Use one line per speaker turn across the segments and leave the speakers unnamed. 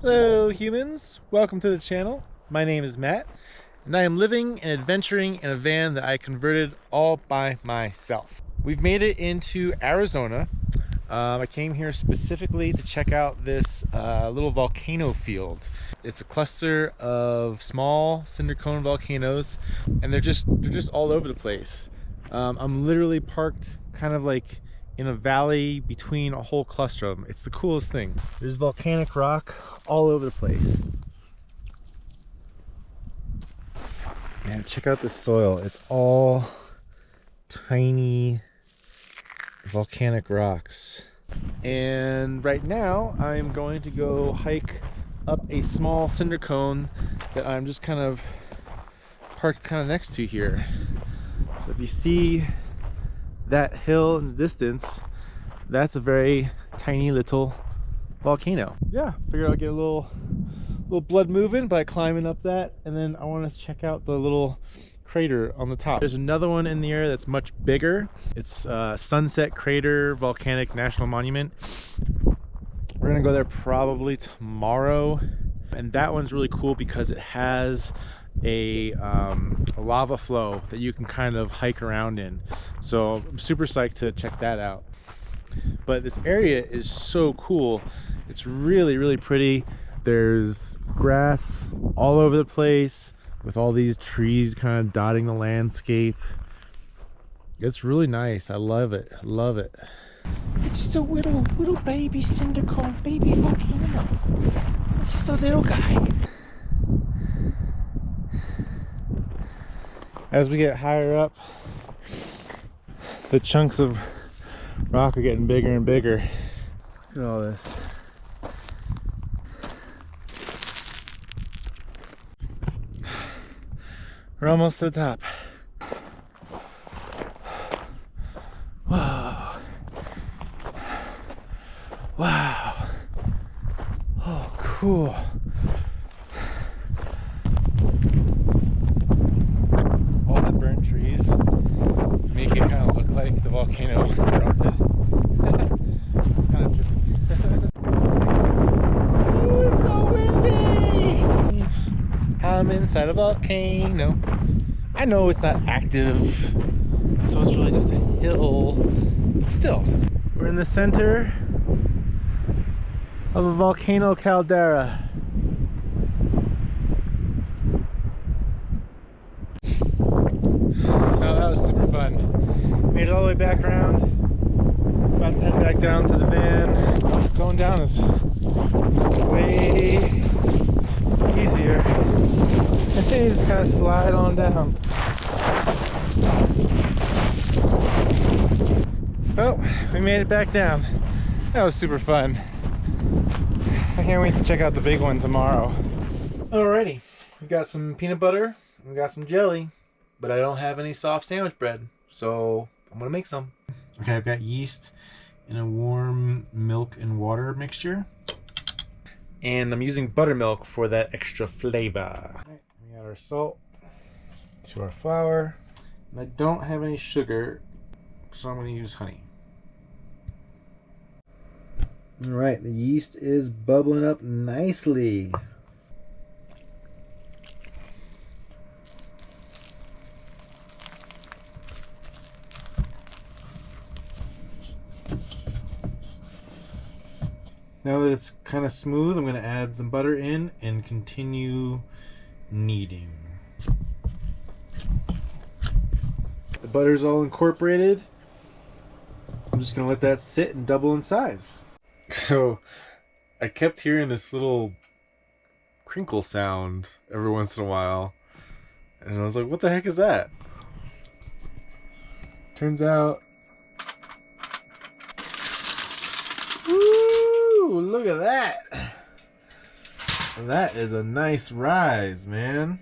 Hello humans, welcome to the channel. My name is Matt and I am living and adventuring in a van that I converted all by myself. We've made it into Arizona. I came here specifically to check out this little volcano field. It's a cluster of small cinder cone volcanoes and they're just all over the place. I'm literally parked kind of like in a valley between a whole cluster of them. It's the coolest thing. There's volcanic rock all over the place. Man, check out the soil. It's all tiny volcanic rocks. And right now I'm going to go hike up a small cinder cone that I'm just kind of parked kind of next to here. So if you see that hill in the distance, that's a very tiny little volcano. Yeah, figured I'd get a little blood moving by climbing up that, and then I want to check out the little crater on the top. There's another one in the area that's much bigger. It's Sunset Crater Volcanic National Monument. We're gonna go there probably tomorrow, and that one's really cool because it has a lava flow that you can kind of hike around in. So I'm super psyched to check that out. But this area is so cool. It's really pretty. There's grass all over the place with all these trees kind of dotting the landscape. It's really nice. I love it. Love it. It's just a little baby cinder cone, baby volcano. It's just a little guy. As we get higher up, the chunks of rock are getting bigger and bigger. Look at all this. We're almost to the top. Whoa. Wow. Oh, cool. All the burnt trees make it kind of look like the volcano erupted. It's kind of trippy. Oh, it's so windy! I'm inside a volcano. I know it's not active, so it's really just a hill, but still. We're in the center of a volcano caldera. Oh, that was super fun. Made it all the way back around. About to head back down to the van. Going down is way easier. And then you just kind of slide on down. Well, we made it back down. That was super fun. I can't wait to check out the big one tomorrow. Alrighty, we got some peanut butter, we got some jelly, but I don't have any soft sandwich bread, so I'm gonna make some. Okay, I've got yeast in a warm milk and water mixture, and I'm using buttermilk for that extra flavor. Right, we got our salt to our flour, and I don't have any sugar, so I'm going to use honey. Alright, the yeast is bubbling up nicely. Now that it's kind of smooth, I'm going to add some butter in and continue kneading. The butter's all incorporated. I'm just going to let that sit and double in size. So I kept hearing this little crinkle sound every once in a while, and I was like, what the heck is that? Turns out, ooh, look at that. That is a nice rise, man.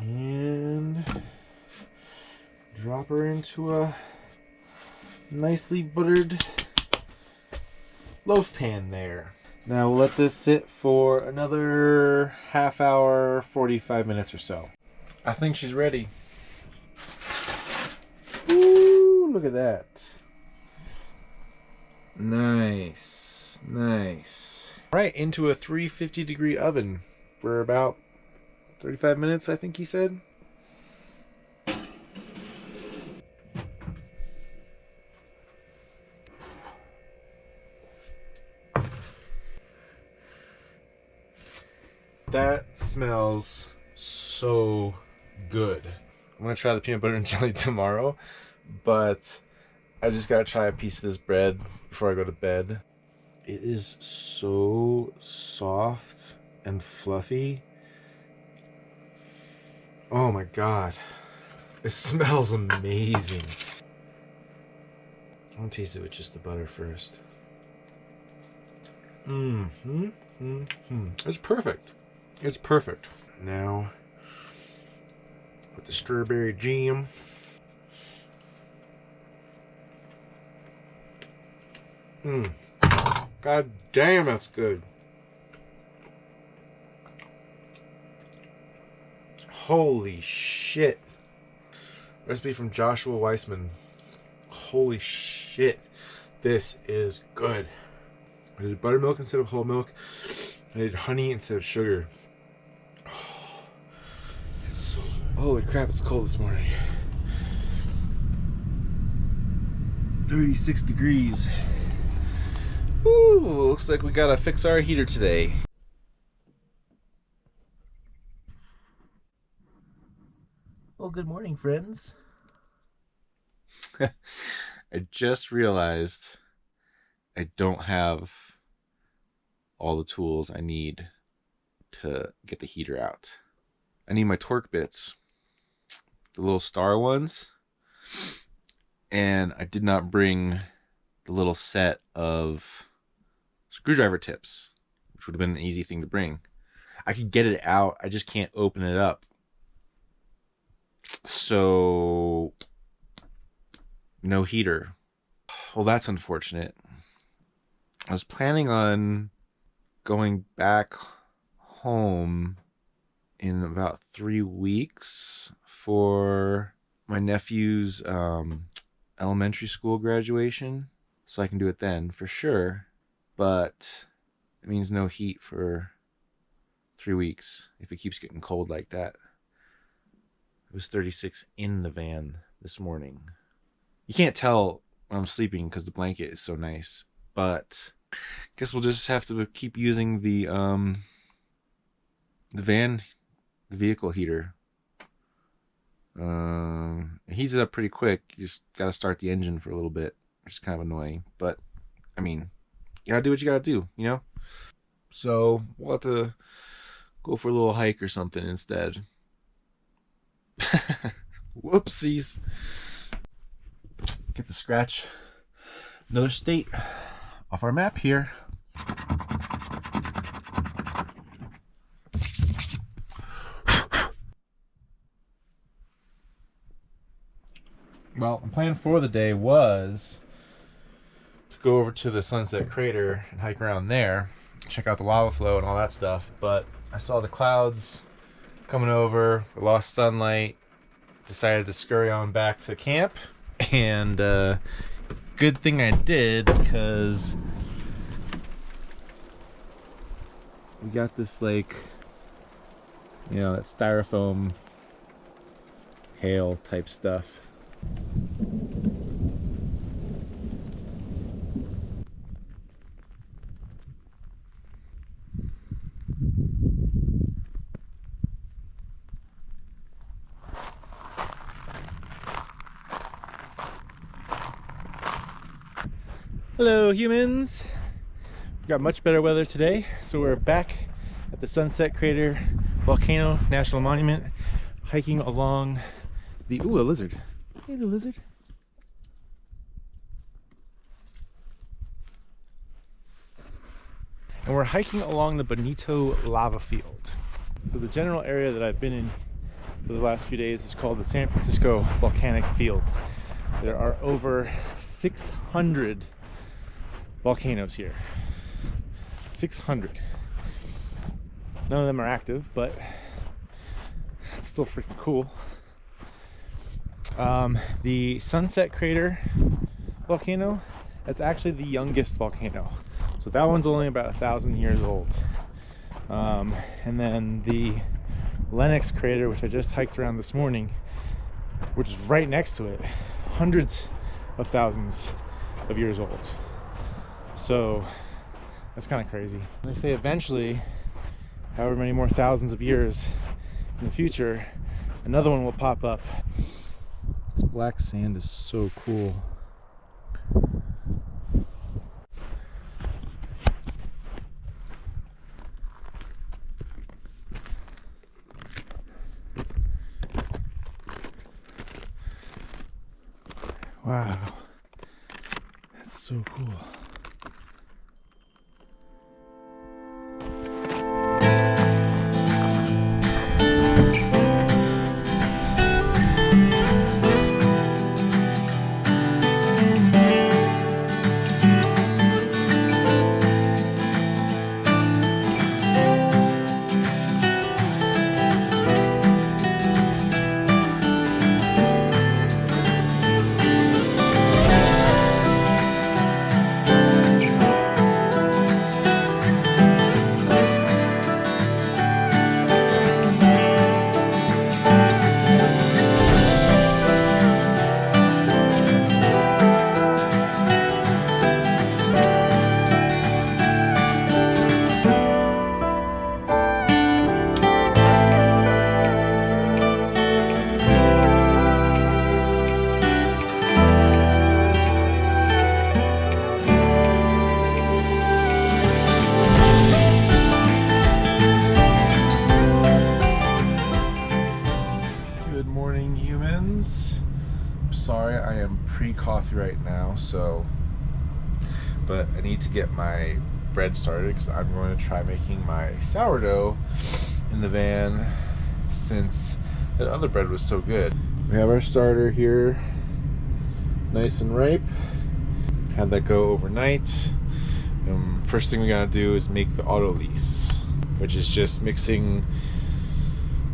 And drop her into a nicely buttered loaf pan there. Now we'll let this sit for another half hour, 45 minutes or so. I think she's ready. Ooh, look at that. Nice, nice. Right, into a 350-degree oven for about 35 minutes, I think he said. That smells so good. I'm gonna try the peanut butter and jelly tomorrow, but I just gotta try a piece of this bread before I go to bed. It is so soft and fluffy. Oh my god. It smells amazing. I'm gonna taste it with just the butter first. It's perfect. It's perfect. Now, with the strawberry jam. God damn, that's good. Holy shit. Recipe from Joshua Weissman. Holy shit. This is good. I did buttermilk instead of whole milk. I did honey instead of sugar. Oh, it's so good. Holy crap, it's cold this morning. 36 degrees. Woo, looks like we gotta fix our heater today. Well, good morning, friends. I just realized I don't have all the tools I need to get the heater out. I need my torque bits, the little star ones, and I did not bring the little set of screwdriver tips, which would have been an easy thing to bring. I could get it out, I just can't open it up. So, no heater. Well, that's unfortunate. I was planning on going back home in about 3 weeks for my nephew's elementary school graduation, so I can do it then for sure. But it means no heat for 3 weeks if it keeps getting cold like that. It was 36 in the van this morning. You can't tell when I'm sleeping because the blanket is so nice, but I guess we'll just have to keep using the vehicle heater. It heats it up pretty quick. You just gotta start the engine for a little bit, which is kind of annoying, but I mean, you gotta do what you gotta do, you know? So we'll have to go for a little hike or something instead. Whoopsies. Get the scratch another state off our map here. Well, the plan for the day was to go over to the Sunset Crater and hike around there, check out the lava flow and all that stuff, but I saw the clouds coming over, lost sunlight, decided to scurry on back to camp, and good thing I did, because we got this, like, you know, that styrofoam hail type stuff. Hello humans! We've got much better weather today, so we're back at the Sunset Crater Volcano National Monument, hiking along the... Ooh, a lizard. Hey, the lizard. And we're hiking along the Bonito lava field. So the general area that I've been in for the last few days is called the San Francisco Volcanic Field. There are over 600 volcanoes here. 600. None of them are active, but it's still freaking cool. The Sunset Crater volcano, that's actually the youngest volcano. So that one's only about 1,000 years old. And then the Lennox crater, which I just hiked around this morning, which is right next to it, hundreds of thousands of years old. So that's kind of crazy. They say eventually, however many more thousands of years in the future, another one will pop up. This black sand is so cool. Wow, that's so cool. Sorry, I am pre-coffee right now, but I need to get my bread started because I'm going to try making my sourdough in the van since that other bread was so good. We have our starter here, nice and ripe. Had that go overnight. First thing we gotta do is make the autolyse, which is just mixing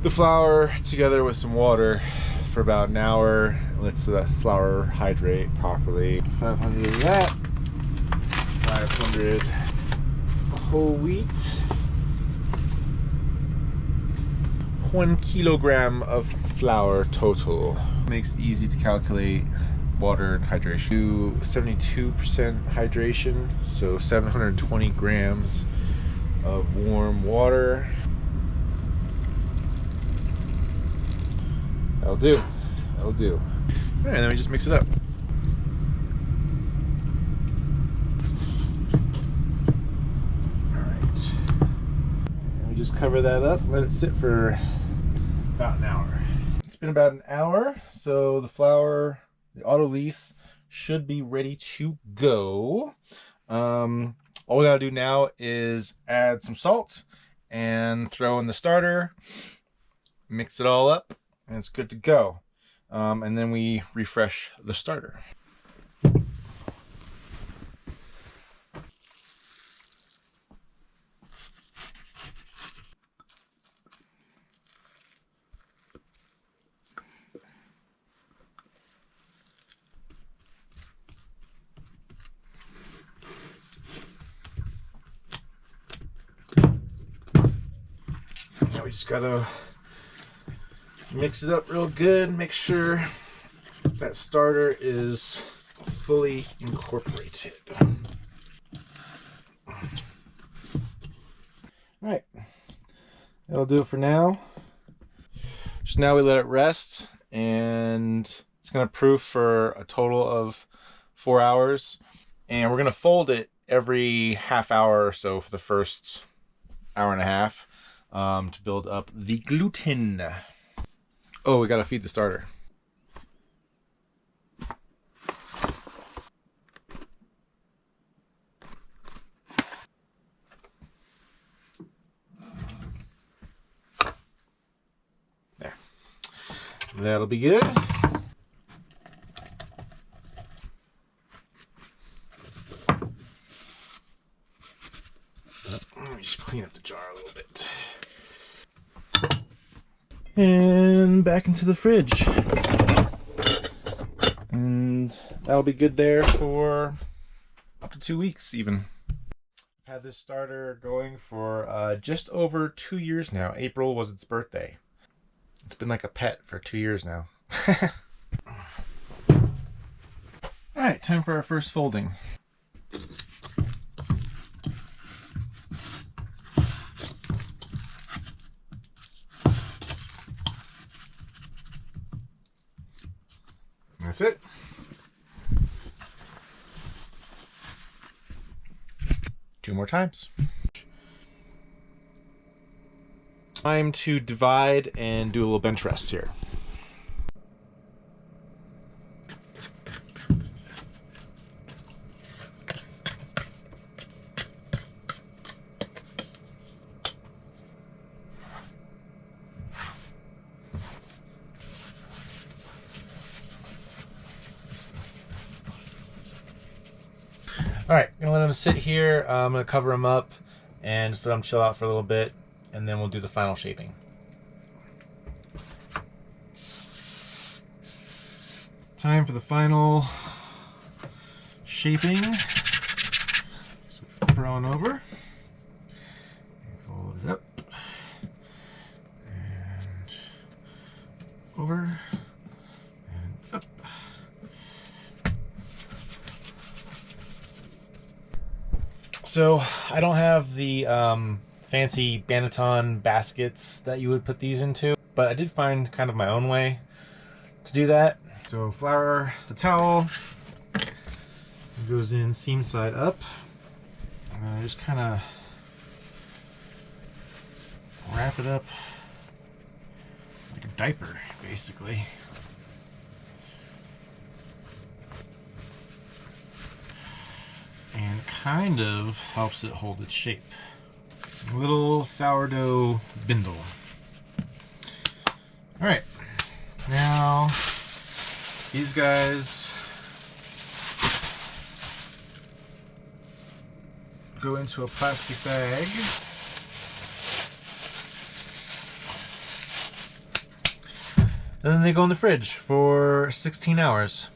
the flour together with some water for about an hour. Lets the flour hydrate properly. 500 of that, 500 whole wheat, 1 kilogram of flour total. Makes it easy to calculate water and hydration. Do 72% hydration, so 720 grams of warm water. That'll do. That'll do. All right, and then we just mix it up. All right. And we just cover that up, let it sit for about an hour. It's been about an hour, so the flour, the autolyse, should be ready to go. All we gotta do now is add some salt and throw in the starter, mix it all up, and it's good to go. And then we refresh the starter. Now we just gotta mix it up real good, make sure that starter is fully incorporated. Alright, that'll do it for now. Just now we let it rest, and it's going to proof for a total of 4 hours. And we're going to fold it every half hour or so for the first hour and a half to build up the gluten. Oh, we got to feed the starter. There. That'll be good. Let me just clean up the jar a little bit. And back into the fridge. And that'll be good there for up to 2 weeks even. I've had this starter going for just over 2 years now. April was its birthday. It's been like a pet for 2 years now. Alright, time for our first folding. That's it. Two more times. Time to divide and do a little bench rest here. All right, gonna let them sit here. I'm gonna cover them up and just let them chill out for a little bit, and then we'll do the final shaping. Time for the final shaping. So flip her on over, fold it up, and over, and up. So I don't have the fancy Banneton baskets that you would put these into, but I did find kind of my own way to do that. So flour the towel, it goes in seam side up, and I just kind of wrap it up like a diaper, basically. And kind of helps it hold its shape. A little sourdough bindle. Alright, now these guys go into a plastic bag. And then they go in the fridge for 16 hours.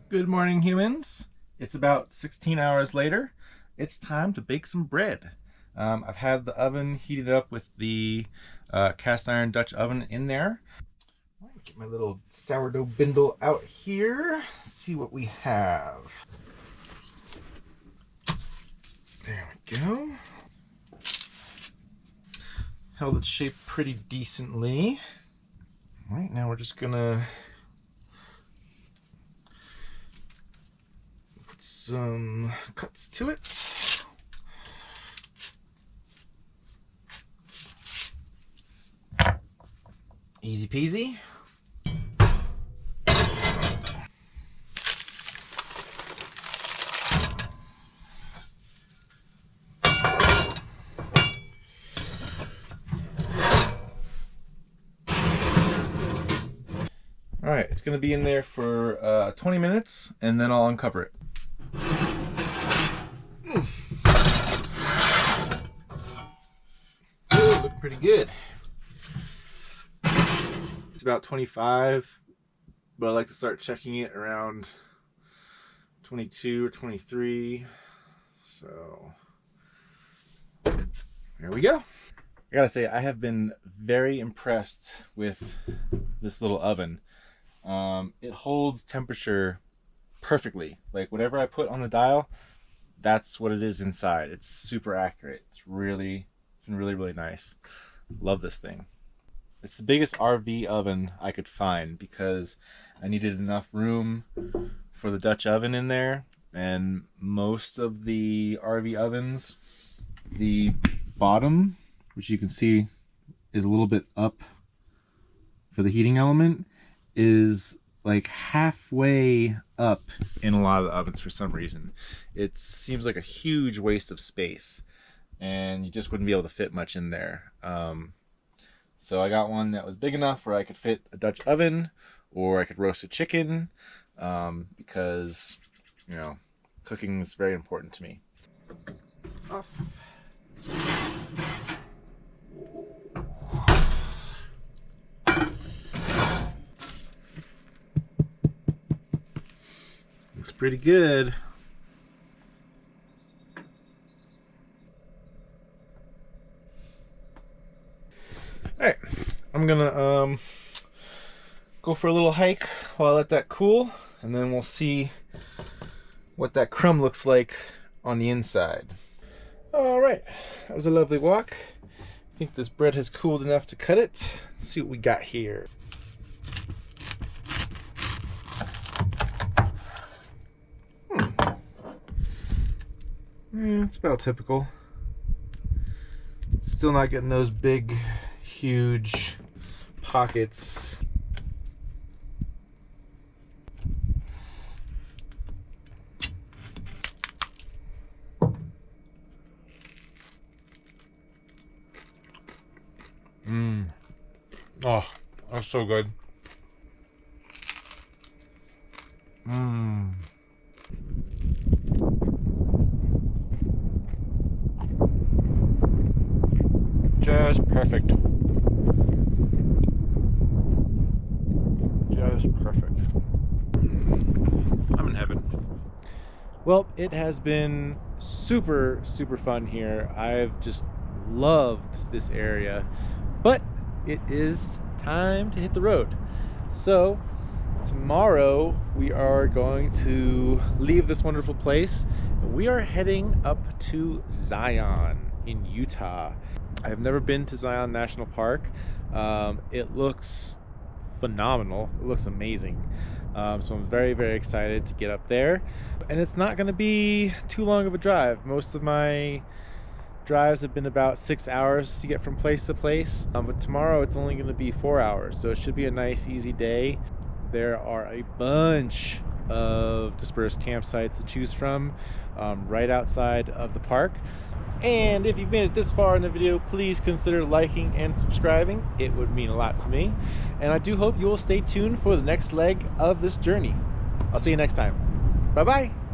Good morning, humans. It's about 16 hours later. It's time to bake some bread. I've had the oven heated up with the cast iron Dutch oven in there. I'll get my little sourdough bindle out here. See what we have. There we go. Held its shape pretty decently. All right, now we're just gonna put some cuts to it. Easy peasy. All right, it's gonna be in there for 20 minutes and then I'll uncover it. Ooh, looking pretty good. It's about 25, but I like to start checking it around 22 or 23. So there we go. I gotta say, I have been very impressed with this little oven. It holds temperature perfectly. Like whatever I put on the dial, that's what it is inside. It's super accurate. It's been really nice. Love this thing. It's the biggest RV oven I could find because I needed enough room for the Dutch oven in there. And most of the RV ovens, the bottom, which you can see is a little bit up for the heating element, is like halfway up in a lot of the ovens for some reason. It seems like a huge waste of space and you just wouldn't be able to fit much in there. So I got one that was big enough where I could fit a Dutch oven or I could roast a chicken because, you know, cooking is very important to me. Off. pretty good. Alright, I'm gonna go for a little hike while I let that cool, and then we'll see what that crumb looks like on the inside. Alright, that was a lovely walk. I think this bread has cooled enough to cut it. Let's see what we got here. It's about typical. Still not getting those big, huge pockets. Oh, that's so good. Just perfect. Just perfect. I'm in heaven. Well, it has been super fun here. I've just loved this area, but it is time to hit the road. So tomorrow we are going to leave this wonderful place. We are heading up to Zion in Utah. I have never been to Zion National Park. It looks phenomenal. It looks amazing. So I'm very excited to get up there. And it's not going to be too long of a drive. Most of my drives have been about 6 hours to get from place to place. But tomorrow it's only going to be 4 hours. So it should be a nice, easy day. There are a bunch of dispersed campsites to choose from right outside of the park. And if you've made it this far in the video, please consider liking and subscribing. It would mean a lot to me. And I do hope you will stay tuned for the next leg of this journey. I'll see you next time. Bye-bye.